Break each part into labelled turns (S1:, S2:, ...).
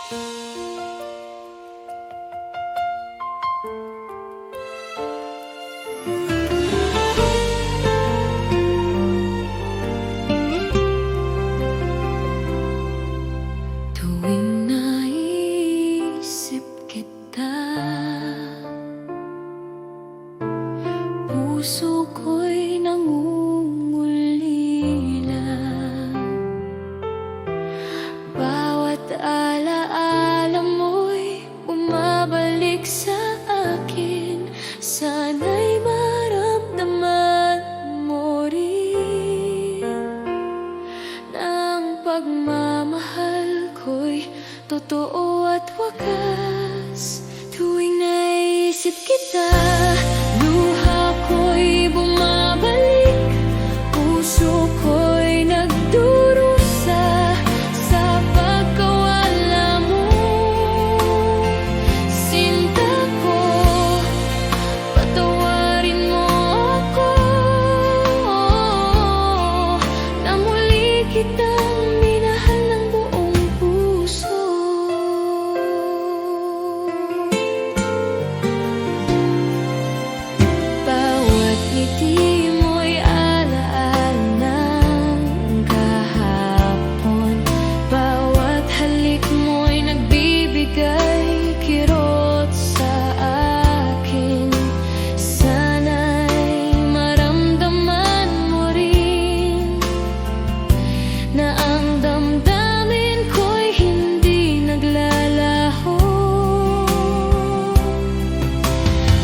S1: Tuwing naisip kita, puso ko'y nangungulila. Bawat alaala mo'y bumabalik sa akin. Sana'y maramdaman mo rin na ang pagmamahal ko'y totoo at wakas. Tuwing naisip kita, luha ko'y bumabalik, puso ko'y nagdurusa sa pagkawala mo. Sinta ko, patawarin mo ako na muli kitang minahal ng buong puso. Bawat ngiti mo'y alaala ng kahapon. Bawat halik mo'y nagbibigay kirot sa akin. Sana'y maramdaman mo rin na ang damdamin ko'y hindi naglalaho.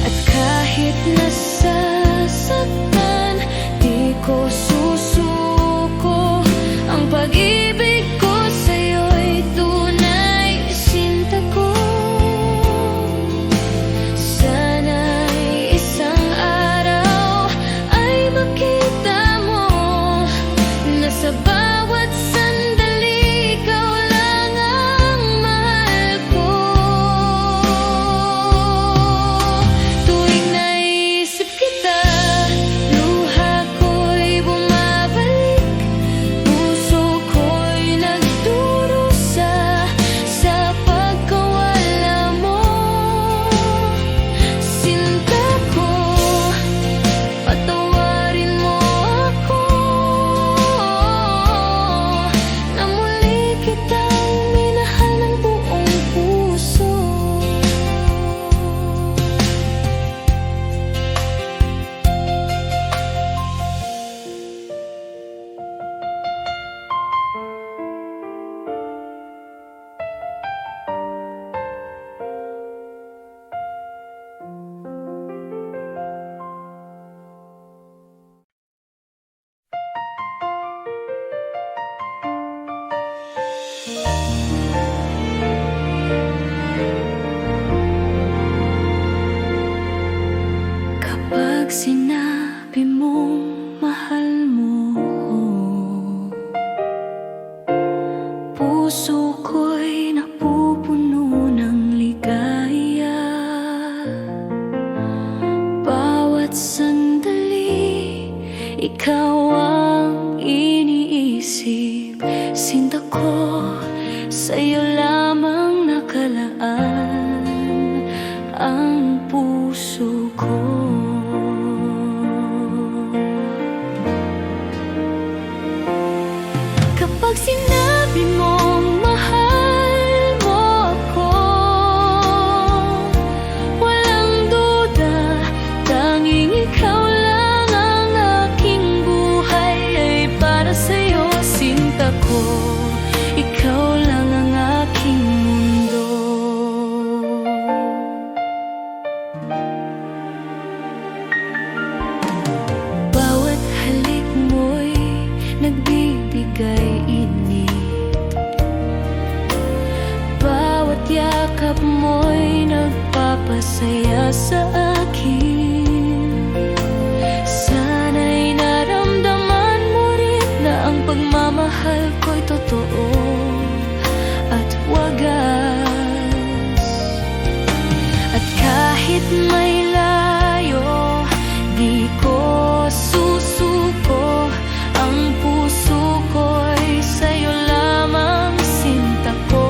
S1: At kahit nasasaktan, di ko susuko. Ang pag-ibig ko sa'yo'y tunay, sinta ko. Sana'y isang araw ay makita mo na sa bawat sandali ikaw lang ang mahal ko. Tuwing naisip kita, luha ko'y bumabalik, puso ko'y nagdurusa sa pagkawala mo. Sinta ko, patawarin mo ako na muli kitang minahal ng buong puso. Kapag sinabi mong mahal mo, puso ko'y napupuno ng ligaya. Bawat sandali, ikaw ang iniisip. Sinta ko, sa'yo lamang nakalaan ang puso ko. Kapag sinabi mong mahal mo ako, walang duda, tanging ikaw lang ang aking buhay ay para sa'yo. Sinta ko, ikaw lang ang aking mundo. Bawat halik mo'y nagbibigay init. Bawat yakap mo'y nagpapasaya sa akin. Sana'y naramdaman mo rin na ang pagmamahal ko'y totoo at wagas. At kahit may layo, di ko susuko. Ang puso ko'y sa'yo lamang, sinta ko.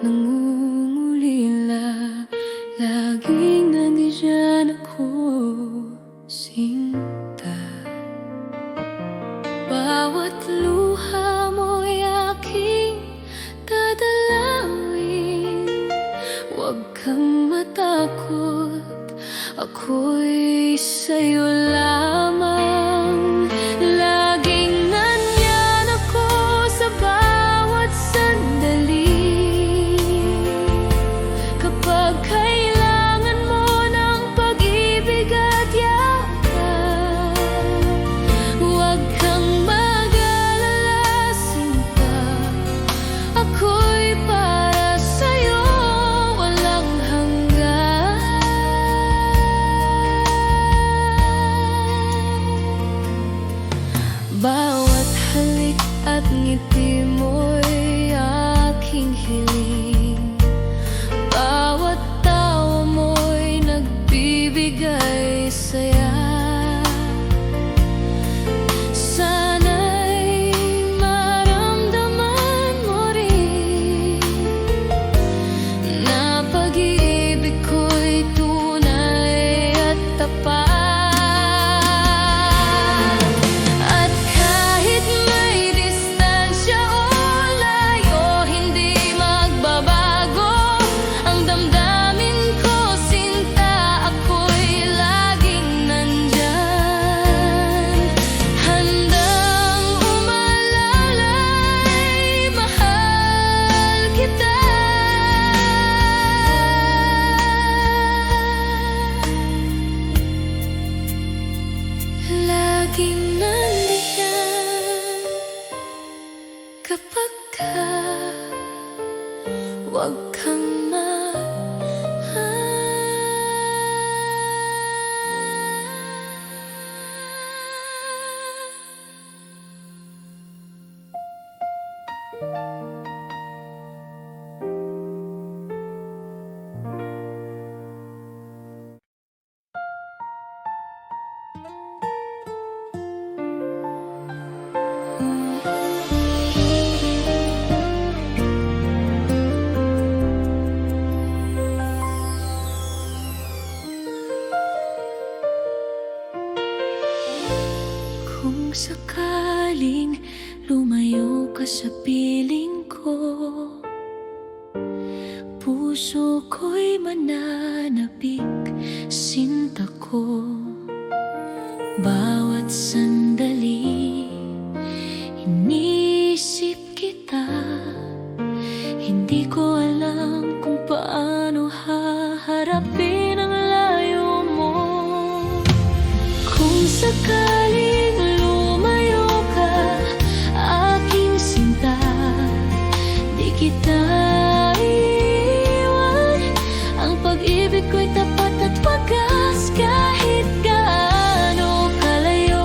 S1: nangungulila. Laging nandiyan ako, sinta. Bawat luha mo'y aking dadalawin. Huwag kang matakot, ako'y sa'yo lamang. Laging nandyan ako sa bawat sandali. Kapag kailangan mo ng pag-ibig at yakap, huwag kang mag-alala, sinta. Ako'y para sa'yo, walang hanggan. Bawat halik at ngiti mo'y aking hiling. Bawat tawa mo'y nagbibigay saya. Sana'y maramdaman mo rin na pag-ibig ko'y tunay at tapat. At kahit may distansya o layo, hindi magbabago ang damdamin ko, sinta. Ako'y laging nandyan, handang umalalay, mahal kita. Laging nandiyan kapag huwag kang kung sakaling lumayo ka sa piling ko, puso ko'y mananabik, sinta ko. Bawat sandali iniisip kita. Hindi ko alam kung paano haharapin ang layo mo. Kung sakaling lumayo ka, aking sinta, di kita iiwan. Ang pag-ibig ko'y tapat at wagas kahit gaano kalayo.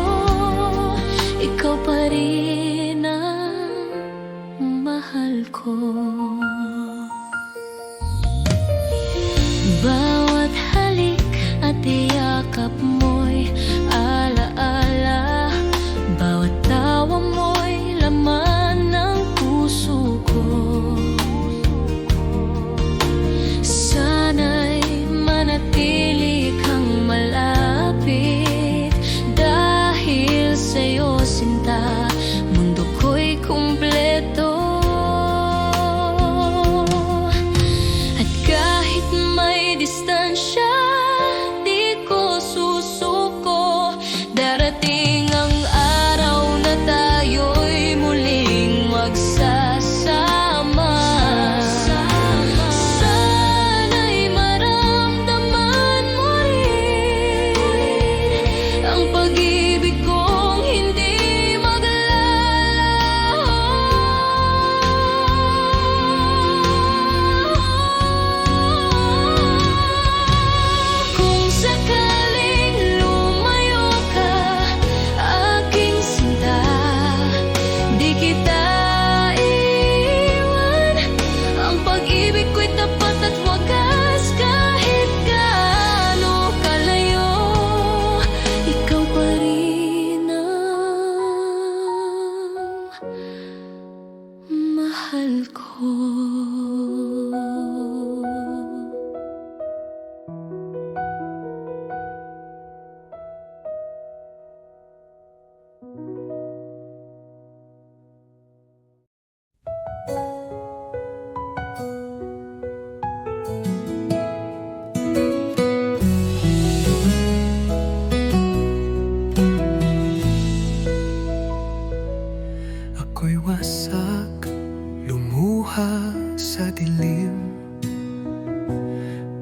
S2: sa dilim.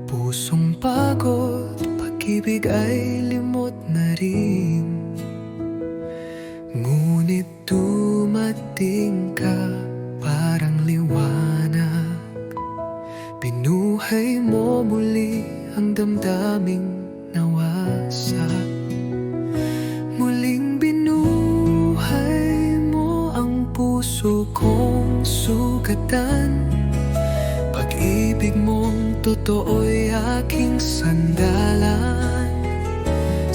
S2: Pusong pagod, pag-ibig ay limot na rin. Ngunit dumating ka parang liwanag. Binuhay mo muli ang damdaming nawasak. Muling binuhay mo ang puso kong sugatan. Pag-ibig mong totoo'y aking sandalan.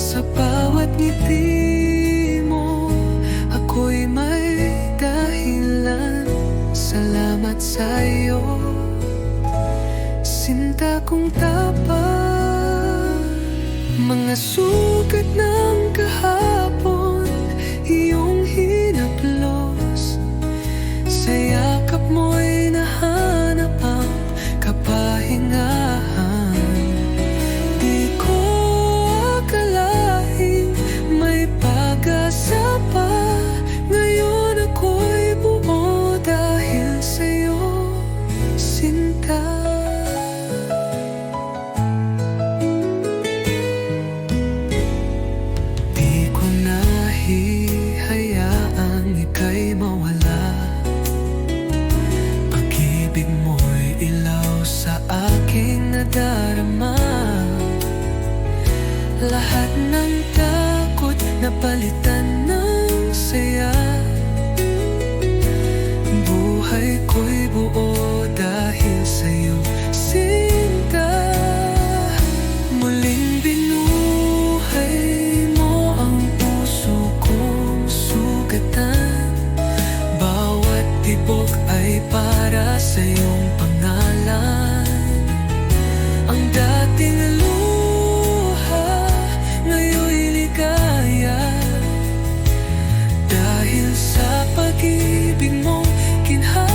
S2: Sa bawat ngiti mo, ako'y may dahilan. Salamat sa'yo, sinta kong tapat. Mga sugat ng kahapon, iyong hinaplos. Sa yakap mo'y nahanap ang kapahingahan. Di ko akalaing may pag-asa pa. Ngayon ako'y buo dahil sa'yo, sinta. Hayaang ika'y mawala. Pag-ibig mo'y ilaw sa aking nadarama. Lahat ng takot napalitan ng saya. Buhay ko'y buo dahil sa'yo, sinta. Muling binuhay mo ang puso kong sugatan. Bawat tibok ay para sa iyong pangalan. Ang dating luha, ngayon'y ligaya. Dahil sa pag-ibig mong ginhawa.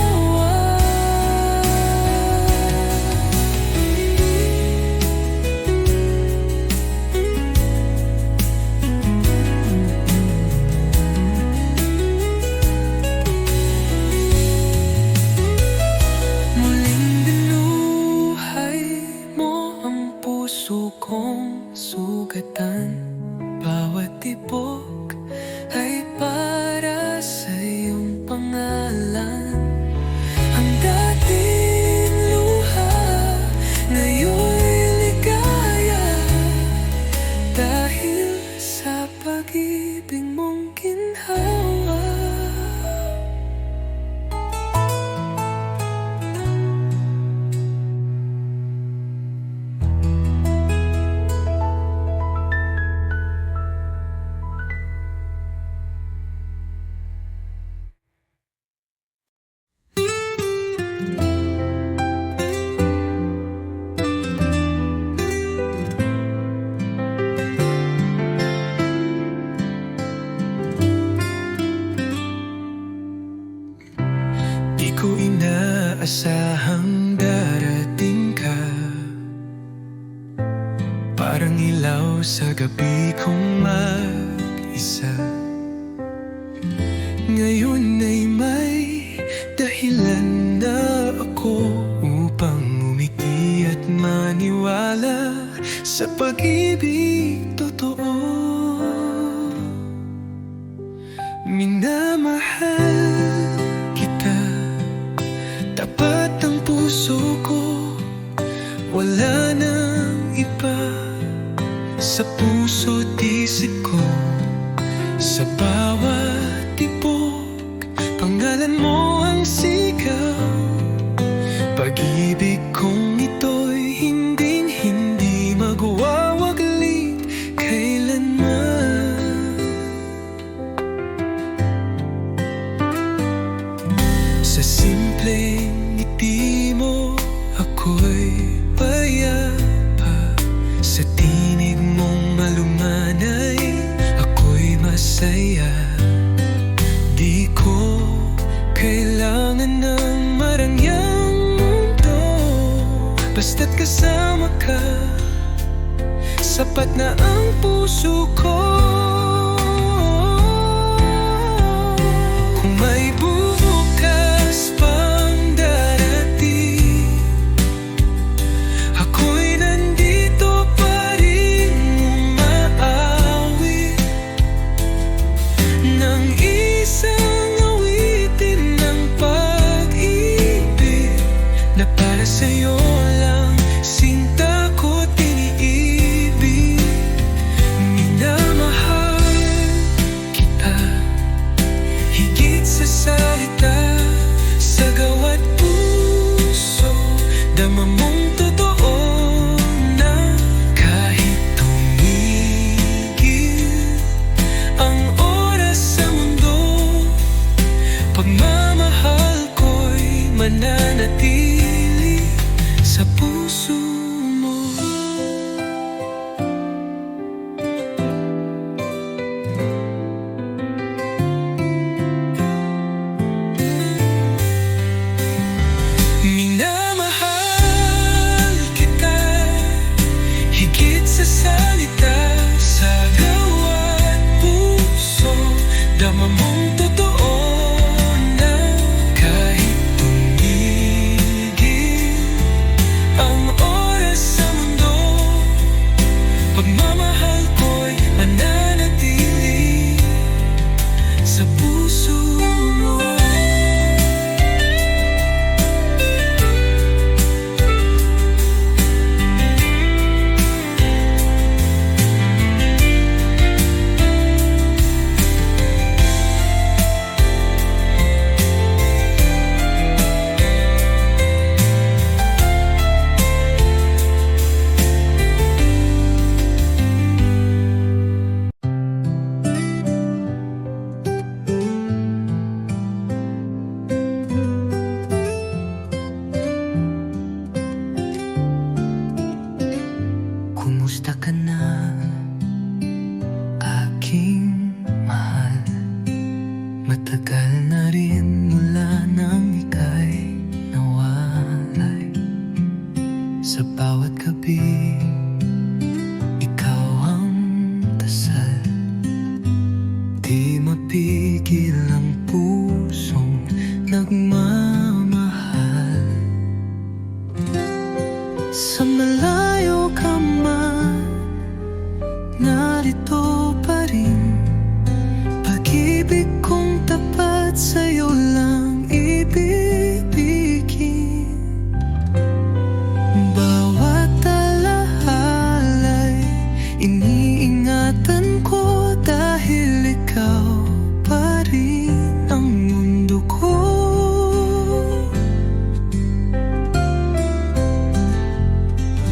S2: Puso kong sugatan. Bawat tibok ay para sa iyong pangalan. Ang dating luha, ngayon'y ligaya. Dahil sa pag-ibig mong ginhawa. Di ko inaasahang darating ka. Parang ilaw sa gabi kong mag-isa. Ngayon ay may dahilan na ako upang umiti at maniwala sa pag-ibig totoo. Minamahal kita, tapat ang puso ko. Wala nang iba sa puso't isip ko. Sa bawat tibok, pangalan mo ang sigaw. Pag-ibig kong ito'y hinding-hindi magwawaglit kailanman. Sa simpleng ngiti mo, ako'y payapa. Sa tinig mong malumanay, ako'y masaya. Di ko kailangan ng marangyang mundo. Basta't kasama ka, sapat na ang puso ko. Kung may bubukas pang darating, sa'yo lang sinta ko't iniibig. Minamahal kita higit sa salita, sa gawa't puso dama mong totoo na. Kahit tumigil ang oras sa mundo, pagmamahal ko'y mananatili sa puso mo. Minamahal kita higit sa salita, sa gawa't puso dama mong totoo na. Kahit tumigil ang oras sa mundo, pagmamahal ko'y mananatili sa puso mo. Kumusta ka na, aking mahal? Matagal na rin mula nang ika'y nawalay. Sa bawat gabi, ikaw ang dasal. Di mapigil ang pusong nagmamahal. Sa malayo ka man, narito pa rin. Pag-ibig kong tapat sa'yo lang ibibigin. Bawat alahala'y iniingatan ko, dahil ikaw pa rin ang mundo ko.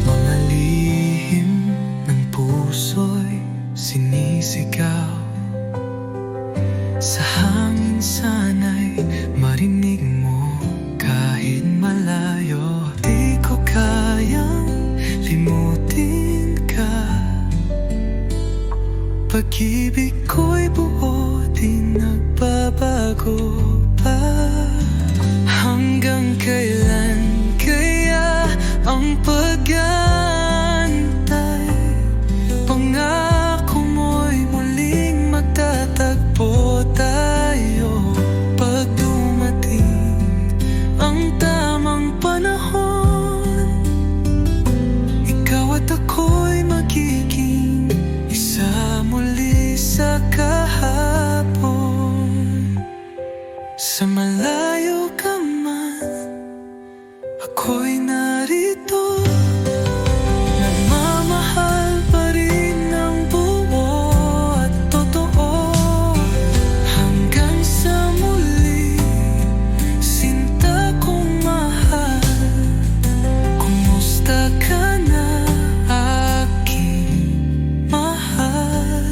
S2: Mga lihim ng puso'y sinisigaw, sa hangin sana'y marinig mo. Kahit malayo, di ko kayang limutin ka. Pag-ibig ko'y buo, di nagbabago pa. Hanggang kailan kaya ang pag-aantay? Pangako mo'y muling magtatagpo tayo. Pag dumating ang tamang panahon, ikaw at ako'y magiging isa muli sa kahapon. Sa malayo ka man, ako'y narito. Nagmamahal pa rin ng buo at totoo. Hanggang sa muli, sinta kong mahal. Kumusta ka na, aking mahal?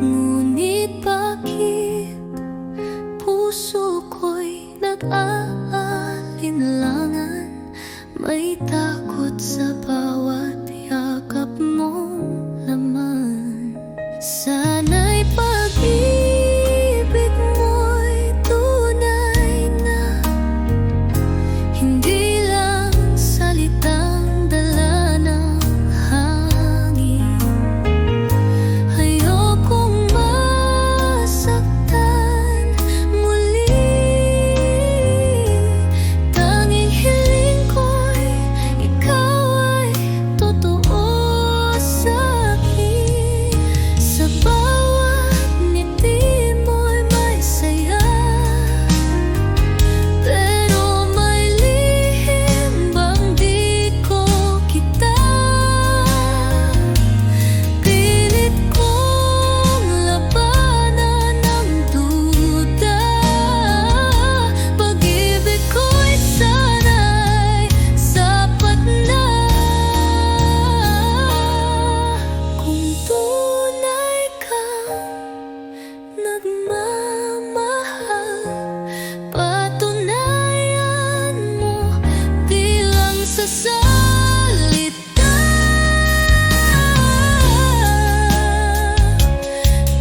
S1: Ngunit bakit puso ko'y nag-aalinlangan? May takot sa bawat yakap mong laman. Sana'y pag-ibig mo'y tunay na, hindi lang salitang dala ng hangin. Ayokong masaktan muli. Tanging hiling ko'y ikaw ay totoo sa'kin. Sa bawat ngiti mo'y may saya, pero may lihim bang di ko kita. Pilit kong labanan ang duda. Pag-ibig ko'y sana'y sapat na. Kung tunay kang nagmamahal, patunayan mo di lang sa salita.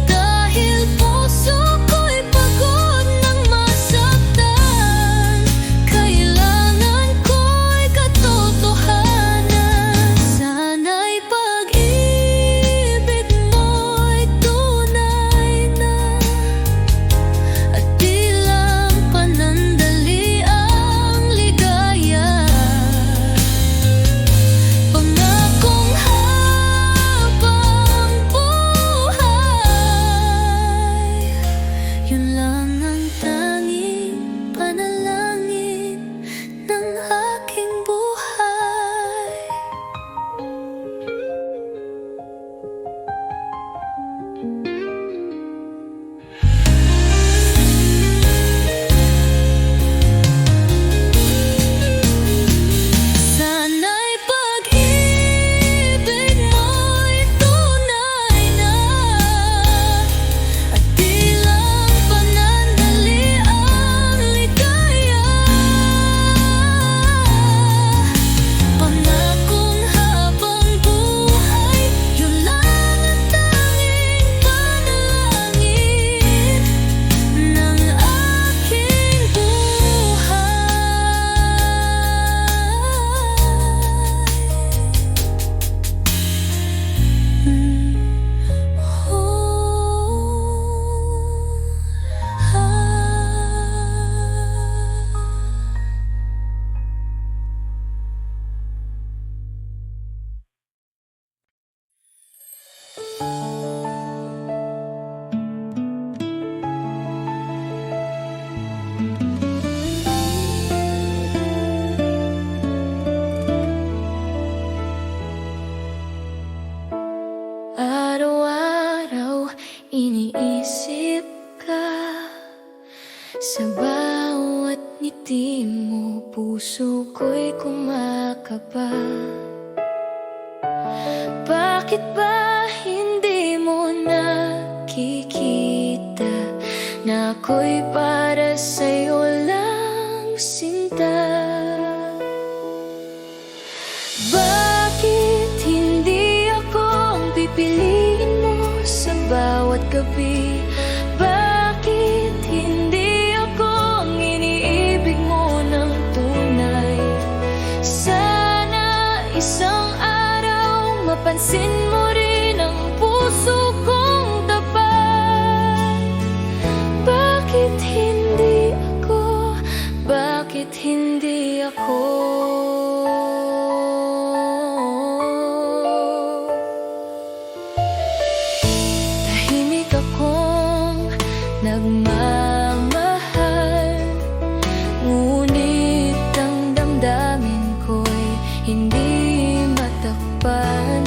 S1: Dahil puso ko'y pagod ng masaktan, kailangan ko'y katotohanan. Sana'y pag-ibig mo'y tunay na, at di lang panandali ang ligaya. Pangakong habang buhay, yun lang ang tanging panalangin ng aking buhay. Sana'y pag-ibig mo'y tunay na, at di lang panandali ang ligaya. Pangakong habang buhay, yun lang ang tanging panalangin ng aking buhay. Araw-araw iniisip ka, sa bawat ngiti mo puso ko'y kumakaba. Bakit ba hindi mo nakikita na ako'y para sa'yo lang, sinta? Bakit hindi ako ang pipiliin mo sa bawat gabi? Bakit hindi ako ang iniibig mo ng tunay? Sana isang araw mapansin mo rin ang puso kong tapat. Bakit hindi ako? Bakit hindi ako? Tahimik akong nagmamahal, ngunit ang damdamin ko'y hindi matakpan.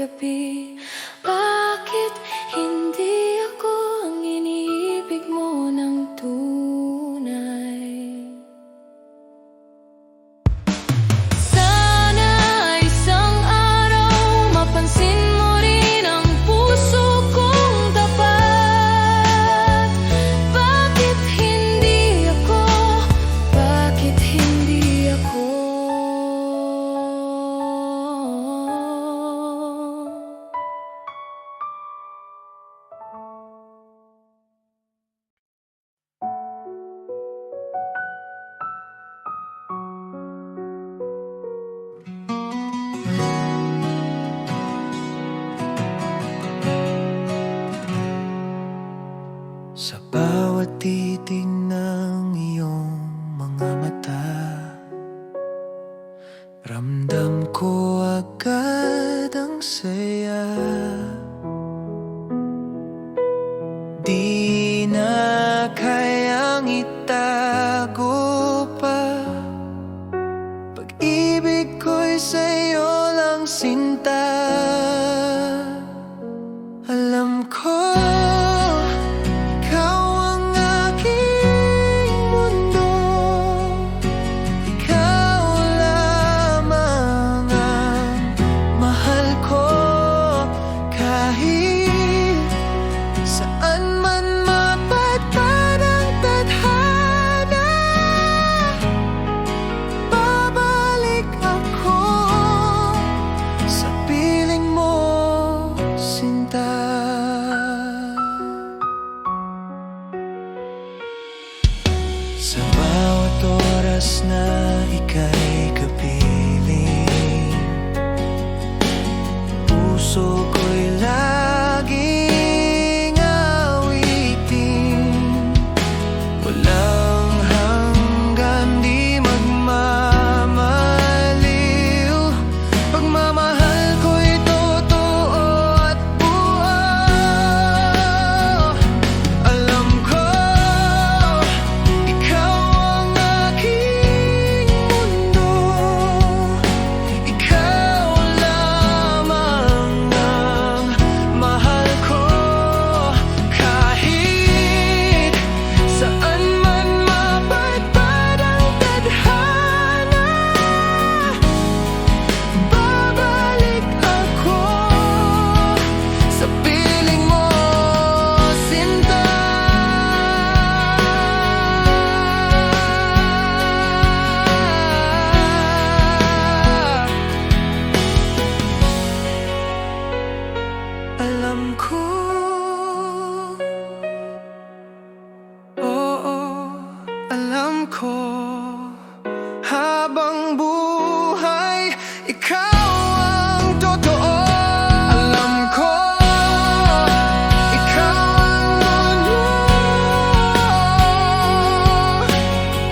S1: gabi. Bakit hindi ako ang iniibig mo ng tunay? Sana isang araw mapansin mo rin ang puso kong tapat. Bakit hindi ako? Bakit hindi ako?
S2: Sa bawat titig ng iyong mga mata, ramdam ko agad ang saya. Di na kayang itago pa, pag-ibig ko'y sa'yo lang sinta. Alam ko sa bawat oras na ika'y kapiling, puso ko'y laging awitin. Walang hanggan, di magmamaliw. Pagmamahal ko'y totoo at buo. Alam ko habang buhay, ikaw ang totoo. Alam ko, ikaw ang mundo.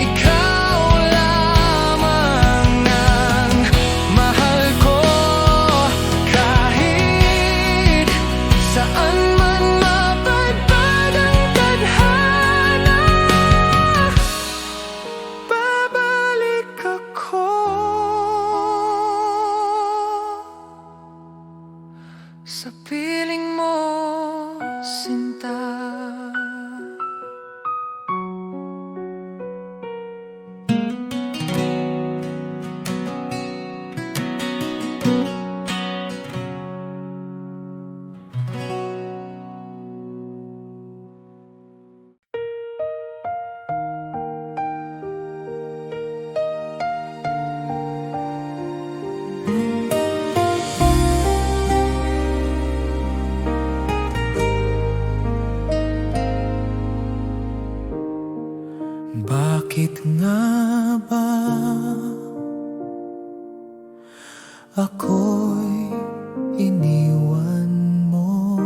S2: Ikaw lamang ang mahal ko. Kahit saan man mapadpad ang tadhana, sa piling mo, sinta. Bakit nga ba ako'y iniwan mo?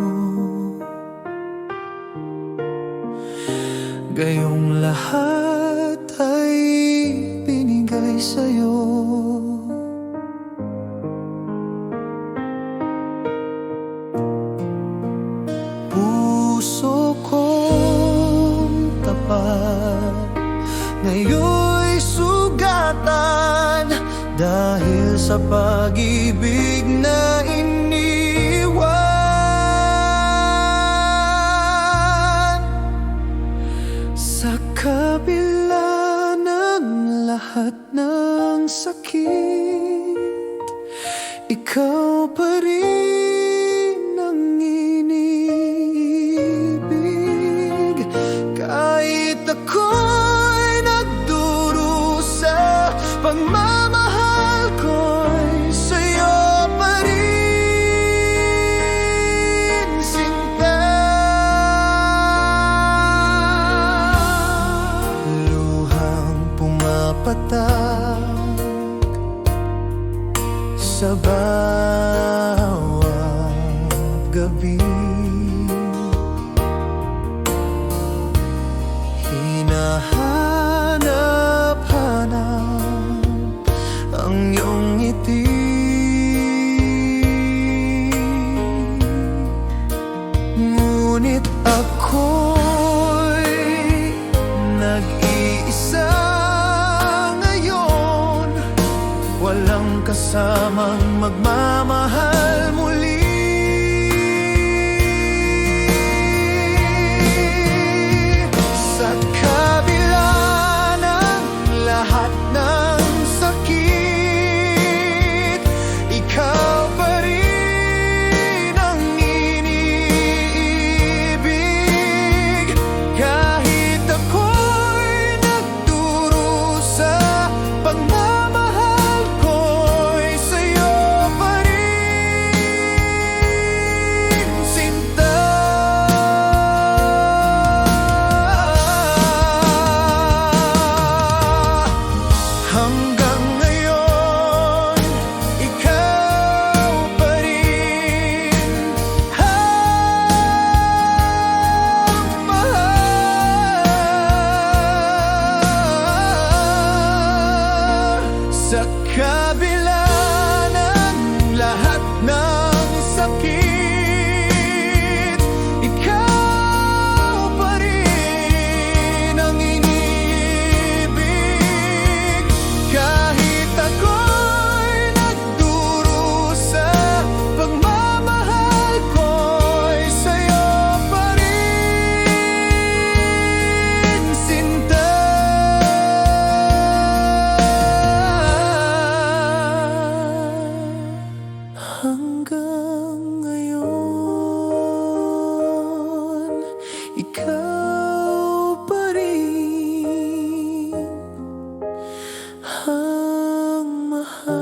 S2: Gayong lahat ay binigay sa'yo. Puso kong tapat ngayon'y sugatan dahil sa pag-ibig na iniwan. lahat ng sakit, ikaw pa rin ang iniibig. Kahit ako'y nagdurusa, pagmamahal ko'y sa'yo pa rin, sinta. Luhang pumapatak sa bawat gabi, hinahanap-hanap ang iyong ngiti. Ngunit ako'y nag-iisa ngayon, walang kasamang magmamahal muli. Sa kabila ng lahat ng sakit, ikaw pa rin ang iniibig. Kahit ako'y nagdurusa, pagmamahal ko'y sa'yo pa rin, sinta. Hanggang ngayon, ikaw pa rin ang mahal. Sa kabila ng lahat ng sakit, ikaw pa rin ang iniibig. Kahit ako'y nagdurusa, pagmamahal ko'y sa'yo pa rin, sinta. Hanggang ngayon, ikaw pa rin ang mahal.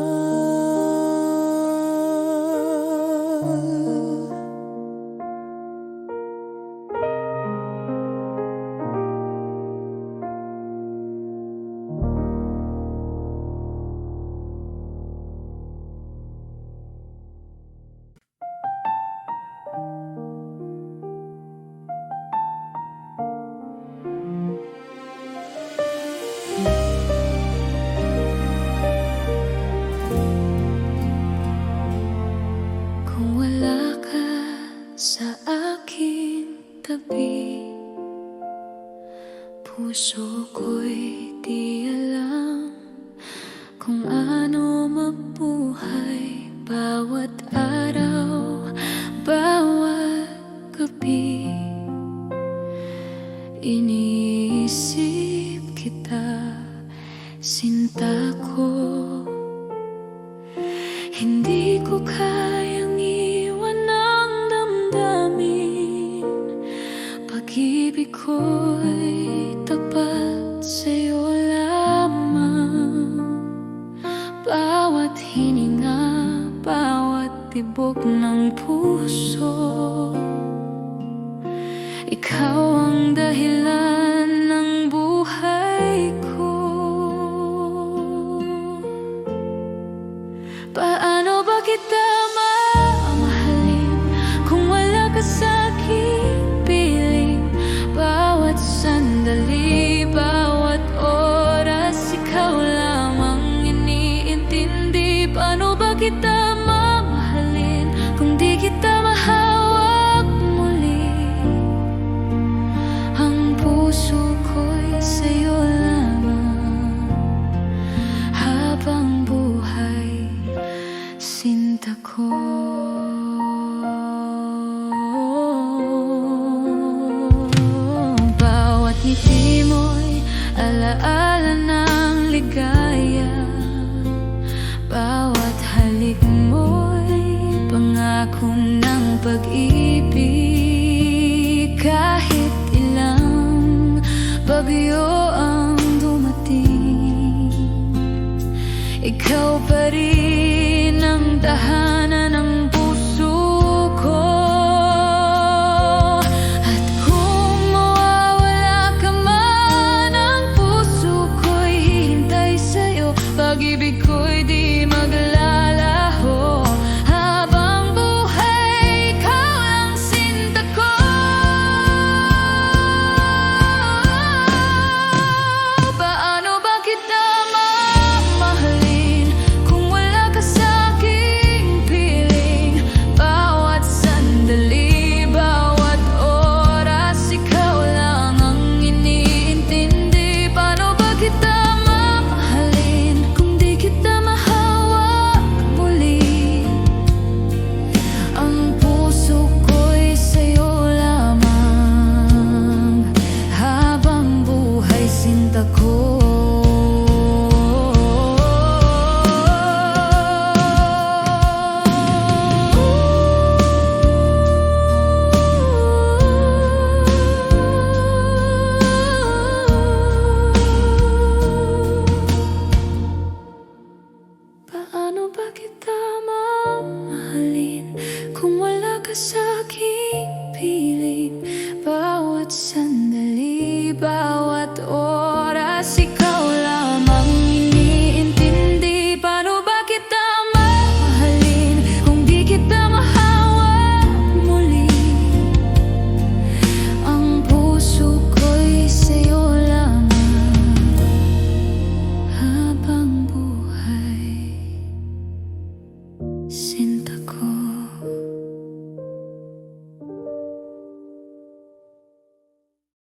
S1: Kung wala ka sa aking tabi, puso ko'y di alam kung ano mabuhay. Bawat araw, bawat gabi, iniisip kita, sinta ko. Hindi ko kayang iwan ang damdamin. Pag-ibig ko'y tapat sa'yo lamang. Bawat hininga, bawat tibok ng puso, ikaw ang dahilan ng buhay ko. Paano ba kita mamahalin kung wala ka sa'king piling? Bawat sandali, bawat oras, ikaw lamang iniintindi. Paano ba kita mamahalin kung di kita mahawak muli? Ang puso ko'y sa'yo lamang habang buhay, sinta ko. Bawat ngiti mo'y alaala ng ligaya. Ikaw pa rin ang tahanan ng puso ko. At kung mawawala ka man, ang puso ko'y hihintay sa'yo. Pag-ibig ko'y di